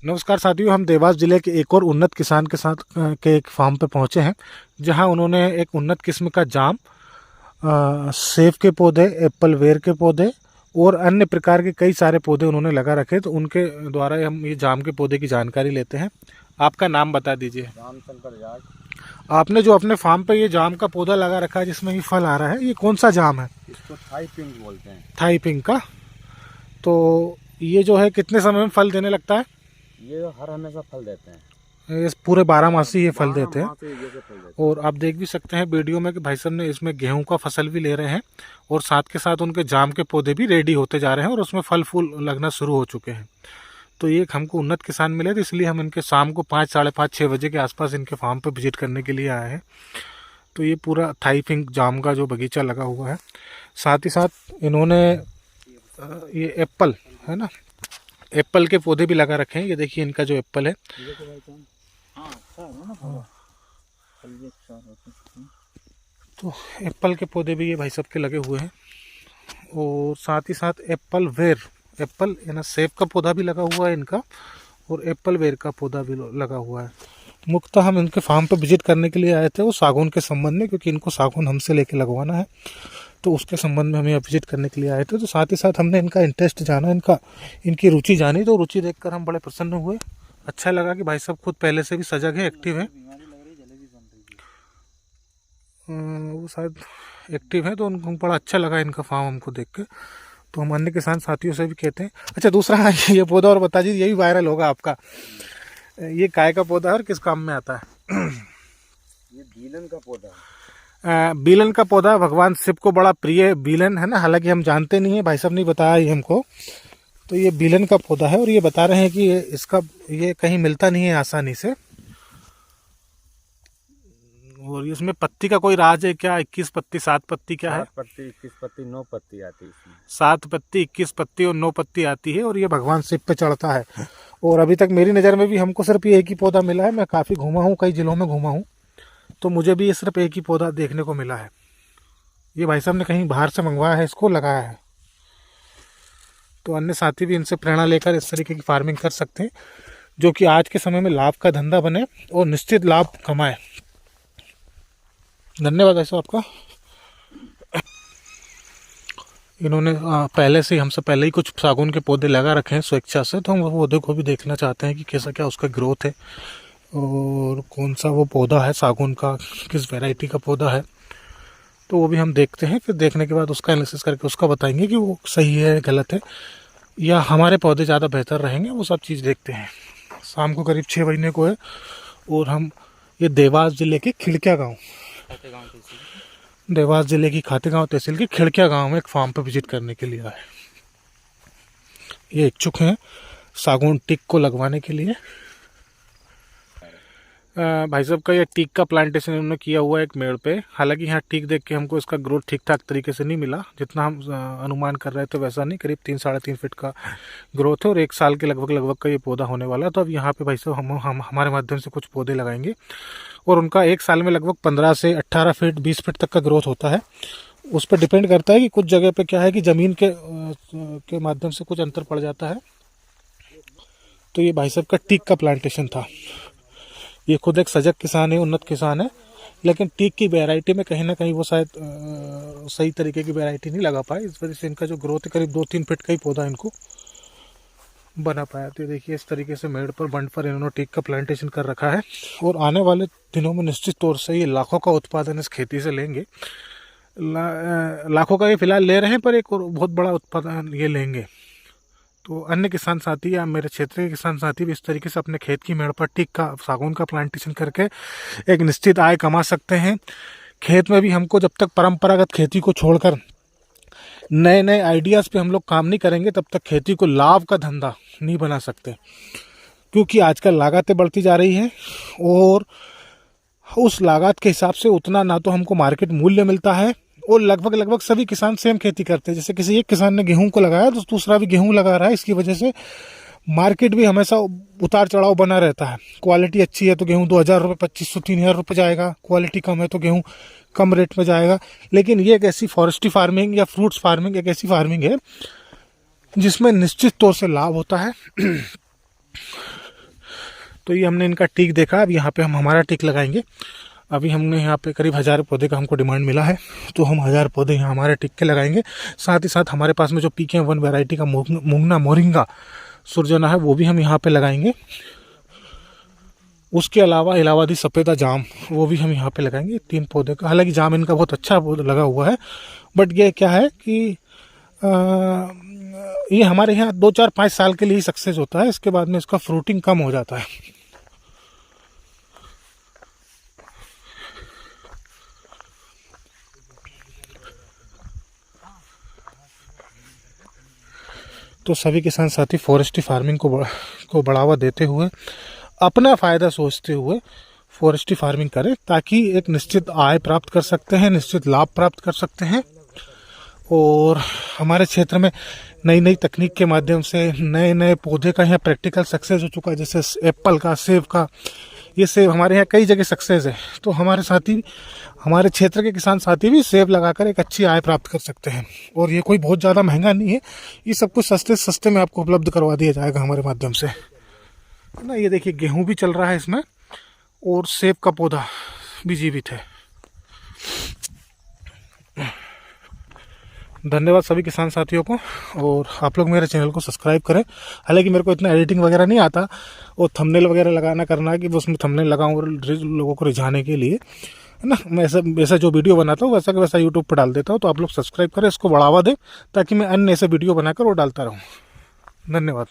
नमस्कार साथियों, हम देवास जिले के एक और उन्नत किसान के साथ के एक फार्म पे पहुंचे हैं, जहां उन्होंने एक उन्नत किस्म का जाम, सेब के पौधे, एप्पल वेर के पौधे और अन्य प्रकार के कई सारे पौधे उन्होंने लगा रखे। तो उनके द्वारा हम ये जाम के पौधे की जानकारी लेते हैं। आपका नाम बता दीजिए। रामशंकर जाट। आपने जो अपने फार्म पे ये जाम का पौधा लगा रखा है जिसमें ये फल आ रहा है, ये कौन सा जाम है? इसको थाई पिंक बोलते हैं। थाई पिंक का। तो ये जो है कितने समय में फल देने लगता है? ये हर हमेशा फल देते हैं। ये पूरे 12 मासी ये फल देते हैं। फल देते हैं। और आप देख भी सकते हैं वीडियो में कि भाई साहब ने इसमें गेहूं का फसल भी ले रहे हैं और साथ के साथ उनके जाम के पौधे भी रेडी होते जा रहे हैं और उसमें फल फूल लगना शुरू हो चुके हैं। तो ये हमको उन्नत किसान मिले, तो इसलिए हम इनके शाम को 5, साढ़े 5, 6 बजे के आसपास इनके फार्म पे विजिट करने के लिए आए हैं। तो ये पूरा थाई पिंक जाम का जो बगीचा लगा हुआ है, साथ ही साथ इन्होंने ये एप्पल है ना, एप्पल के पौधे भी लगा रखे हैं। ये देखिए इनका जो एप्पल है, तो एप्पल के पौधे भी ये भाई साहब के लगे हुए हैं। और साथ ही साथ एप्पल वेर, एप्पल यानी सेब का पौधा भी लगा हुआ है इनका, और एप्पल वेर का पौधा भी लगा हुआ है। मुख्यतः हम इनके फार्म पर विजिट करने के लिए आए थे वो सागौन के संबंध में, क्योंकि इनको सागौन हमसे लेके लगवाना है, तो उसके संबंध में हमें विजिट करने के लिए आए थे। तो साथ ही साथ हमने इनका इंटरेस्ट जाना, इनकी रुचि जानी। तो रुचि देखकर हम बड़े प्रसन्न हुए। अच्छा लगा कि भाई साहब खुद पहले से भी सजग है, एक्टिव है। वो शायद एक्टिव है, तो उनको बड़ा अच्छा लगा इनका फार्म हमको देख के। तो हम अन्य किसान साथियों से भी कहते हैं। अच्छा, दूसरा ये पौधा और बता दीजिए, ये भी वायरल होगा आपका। ये काय का पौधा है और किस काम में आता है? ये बीलन का पौधा है। बीलन का पौधा भगवान शिव को बड़ा प्रिय बीलन है ना, हालांकि हम जानते नहीं है, भाई साहब ने बताया ये हमको। तो ये बीलन का पौधा है और ये बता रहे हैं कि ये कहीं मिलता नहीं है आसानी से। और इसमें पत्ती का कोई राज है क्या? 21 पत्ती, 7 पत्ती क्या है? 7 पत्ती, 21 पत्ती, 9 पत्ती आती है इसमें। 7 पत्ती, 21 पत्ती और 9 पत्ती आती है, और ये भगवान शिव पे चढ़ता है। और अभी तक मेरी नज़र में भी हमको सिर्फ ये एक ही पौधा मिला है। मैं काफ़ी घूमा हूँ, कई जिलों में घूमा हूँ, तो मुझे भी ये सिर्फ एक ही पौधा देखने को मिला है। ये भाई साहब ने कहीं बाहर से मंगवाया है, इसको लगाया है। तो अन्य साथी भी इनसे प्रेरणा लेकर इस तरीके की फार्मिंग कर सकते हैं, जो कि आज के समय में लाभ का धंधा बने और निश्चित लाभ कमाए। धन्यवाद ऐसा आपका। इन्होंने पहले से हमसे पहले ही कुछ सागौन के पौधे लगा रखे हैं स्वेच्छा से, तो हम वो पौधे को भी देखना चाहते हैं कि कैसा क्या उसका ग्रोथ है और कौन सा वो पौधा है सागौन का, किस वैरायटी का पौधा है। तो वो भी हम देखते हैं, फिर देखने के बाद उसका एनालिसिस करके उसका बताएंगे कि वो सही है, गलत है, या हमारे पौधे ज़्यादा बेहतर रहेंगे। वो सब चीज़ देखते हैं। शाम को करीब 6 बजने को है और हम ये देवास जिले के खिड़किया गाँव, देवास जिले की खातेगांव तहसील के खिड़किया गांव में एक फार्म पर विजिट करने के लिए आए। ये इच्छुक हैं सागौन टीक को लगवाने के लिए। भाई साहब का ये टीक का प्लांटेशन इन्होंने किया हुआ है एक मेड़ पे। हालांकि यहाँ टीक देख के हमको इसका ग्रोथ ठीक ठाक तरीके से नहीं मिला, जितना हम अनुमान कर रहे थे वैसा नहीं। करीब 3, साढ़े 3 फीट का ग्रोथ है और 1 साल के लगभग का ये पौधा होने वाला है। तो अब यहाँ पे भाई साहब हम हमारे माध्यम से कुछ पौधे लगाएंगे और उनका 1 साल में लगभग 15 से 18 फीट, 20 फीट तक का ग्रोथ होता है। उस पर डिपेंड करता है कि कुछ जगह पे क्या है कि ज़मीन के माध्यम से कुछ अंतर पड़ जाता है। तो ये भाई साहब का टीक का प्लांटेशन था। ये खुद एक सजग किसान है, उन्नत किसान है, लेकिन टीक की वैरायटी में कहीं ना कहीं वो शायद सही तरीके की वैरायटी नहीं लगा पाए। इस वजह से इनका जो ग्रोथ है करीब 2-3 फीट का ही पौधा इनको बना पाया। तो देखिए इस तरीके से मेड़ पर, बंड पर इन्होंने टीक का प्लांटेशन कर रखा है और आने वाले दिनों में निश्चित तौर से ये लाखों का उत्पादन इस खेती से लेंगे। लाखों का ये फिलहाल ले रहे हैं, पर एक और बहुत बड़ा उत्पादन ये लेंगे। तो अन्य किसान साथी या मेरे क्षेत्र के किसान साथी भी इस तरीके से अपने खेत की मेड़ पर टीक का, सागौन का प्लांटेशन करके एक निश्चित आय कमा सकते हैं। खेत में भी हमको जब तक परंपरागत खेती को छोड़कर नए नए आइडियाज़ पे हम लोग काम नहीं करेंगे, तब तक खेती को लाभ का धंधा नहीं बना सकते, क्योंकि आजकल लागतें बढ़ती जा रही हैं और उस लागत के हिसाब से उतना ना तो हमको मार्केट मूल्य मिलता है। और लगभग सभी किसान सेम खेती करते हैं। जैसे किसी एक किसान ने गेहूं को लगाया तो दूसरा भी गेहूं लगा रहा है। इसकी वजह से मार्केट भी हमेशा उतार चढ़ाव बना रहता है। क्वालिटी अच्छी है तो गेहूं 2000 रुपये, 2500, 3000 रुपये जाएगा। क्वालिटी कम है तो गेहूं कम रेट में जाएगा। लेकिन ये एक ऐसी फॉरेस्ट्री फार्मिंग या फ्रूट्स फार्मिंग एक ऐसी फार्मिंग है जिसमें निश्चित तौर से लाभ होता है। तो ये हमने इनका टीक देखा, अब यहाँ पे हम हमारा टीक लगाएंगे। अभी हमने यहाँ पे करीब 1000 पौधे का हमको डिमांड मिला है, तो हम 1000 पौधे यहाँ हमारे टिक के लगाएंगे। साथ ही साथ हमारे पास में जो PKM1 वैरायटी का मूंगना मोरिंगा सुरजना है वो भी हम यहाँ पे लगाएंगे। उसके अलावा इलाहाबादी सफ़ेदा जाम वो भी हम यहाँ पे लगाएंगे 3 पौधे का। हालांकि जाम इनका बहुत अच्छा लगा हुआ है, बट ये क्या है कि ये हमारे यहाँ 2, 4, 5 साल के लिए सक्सेस होता है, इसके बाद में इसका फ्रूटिंग कम हो जाता है। तो सभी किसान साथी फॉरेस्ट्री फार्मिंग को बढ़ावा देते हुए, अपना फ़ायदा सोचते हुए फॉरेस्ट्री फार्मिंग करें, ताकि एक निश्चित आय प्राप्त कर सकते हैं, निश्चित लाभ प्राप्त कर सकते हैं। और हमारे क्षेत्र में नई नई तकनीक के माध्यम से नए नए पौधे का यहाँ प्रैक्टिकल सक्सेस हो चुका है, जैसे एप्पल का, सेब का। ये सेब हमारे यहाँ कई जगह सक्सेस है, तो हमारे साथी, हमारे क्षेत्र के किसान साथी भी सेब लगाकर एक अच्छी आय प्राप्त कर सकते हैं। और ये कोई बहुत ज़्यादा महंगा नहीं है, ये सब कुछ सस्ते में आपको उपलब्ध करवा दिया जाएगा हमारे माध्यम से, है ना। ये देखिए गेहूं भी चल रहा है इसमें, और सेब का पौधा भी जीवित है। धन्यवाद सभी किसान साथियों को, और आप लोग मेरे चैनल को सब्सक्राइब करें। हालांकि मेरे को इतना एडिटिंग वगैरह नहीं आता, और थंबनेल वगैरह लगाना करना है कि उसमें थंबनेल लगाऊं और लोगों को रिझाने के लिए, है ना। मैं ऐसा जो वीडियो बनाता हूँ वैसा का वैसा यूट्यूब पर डाल देता हूँ। तो आप लोग सब्सक्राइब करें, इसको बढ़ावा दें, ताकि मैं अन्य ऐसे वीडियो बनाकर वो डालता रहूँ। धन्यवाद।